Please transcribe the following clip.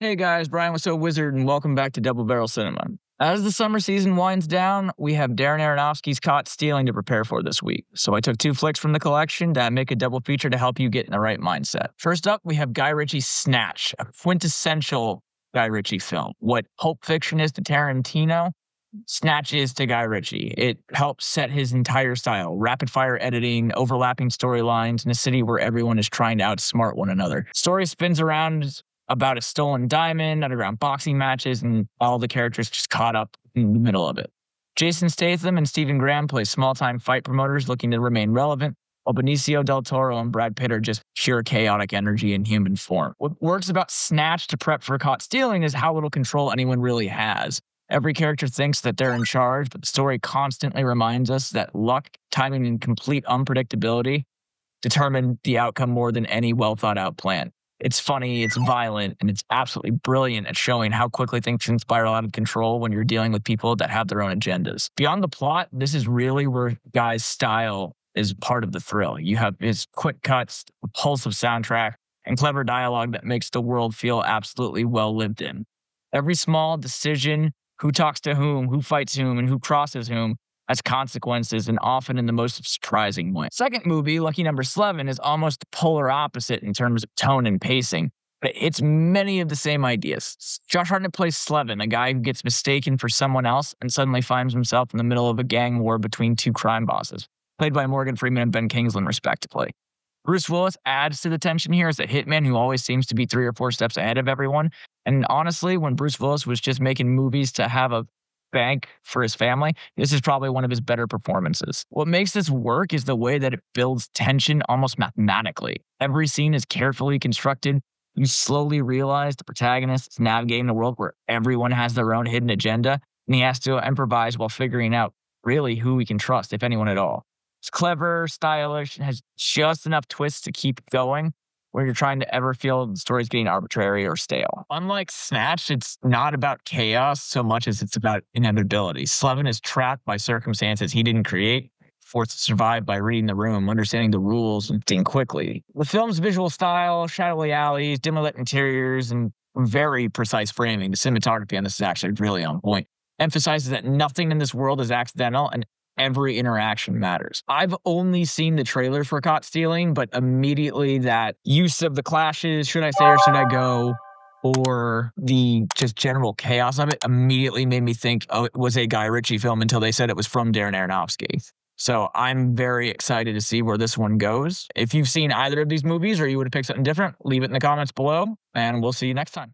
Hey guys, Brian was so wizard, and welcome back to Double Barrel Cinema. As the summer season winds down, we have Darren Aronofsky's Caught Stealing to prepare for this week. So I took two flicks from the collection that make a double feature to help you get in the right mindset. First up, we have Guy Ritchie's Snatch, a quintessential Guy Ritchie film. What Pulp Fiction is to Tarantino, Snatch is to Guy Ritchie. It helps set his entire style, rapid fire editing, overlapping storylines in a city where everyone is trying to outsmart one another. Story spins around about a stolen diamond, underground boxing matches, and all the characters just caught up in the middle of it. Jason Statham and Stephen Graham play small-time fight promoters looking to remain relevant, while Benicio del Toro and Brad Pitt are just pure chaotic energy in human form. What works about Snatch to prep for Caught Stealing is how little control anyone really has. Every character thinks that they're in charge, but the story constantly reminds us that luck, timing, and complete unpredictability determine the outcome more than any well-thought-out plan. It's funny, it's violent, and it's absolutely brilliant at showing how quickly things can spiral out of control when you're dealing with people that have their own agendas. Beyond the plot, this is really where Guy's style is part of the thrill. You have his quick cuts, repulsive soundtrack, and clever dialogue that makes the world feel absolutely well lived in. Every small decision, who talks to whom, who fights whom, and who crosses whom, has consequences, and often in the most surprising way. Second movie, Lucky Number Slevin, is almost the polar opposite in terms of tone and pacing, but it's many of the same ideas. Josh Hartnett plays Slevin, a guy who gets mistaken for someone else and suddenly finds himself in the middle of a gang war between two crime bosses, played by Morgan Freeman and Ben Kingsley, respectively. Bruce Willis adds to the tension here as a hitman who always seems to be 3 or 4 steps ahead of everyone. And honestly, when Bruce Willis was just making movies to have a bank for his family, this is probably one of his better performances. What makes this work is the way that it builds tension almost mathematically. Every scene is carefully constructed. You slowly realize the protagonist is navigating a world where everyone has their own hidden agenda, and he has to improvise while figuring out really who he can trust, if anyone at all. It's clever, stylish, and has just enough twists to keep going where you're trying to ever feel the story's getting arbitrary or stale. Unlike Snatch, it's not about chaos so much as it's about inevitability. Slevin is trapped by circumstances he didn't create, forced to survive by reading the room, understanding the rules, and thinking quickly. The film's visual style, shadowy alleys, dimly lit interiors, and very precise framing, the cinematography on this is actually really on point, emphasizes that nothing in this world is accidental and every interaction matters. I've only seen the trailer for Caught Stealing, but immediately that use of the clashes, should I say or should I go, or the just general chaos of it immediately made me think, oh, it was a Guy Ritchie film until they said it was from Darren Aronofsky. So I'm very excited to see where this one goes. If you've seen either of these movies or you would have picked something different, leave it in the comments below, and we'll see you next time.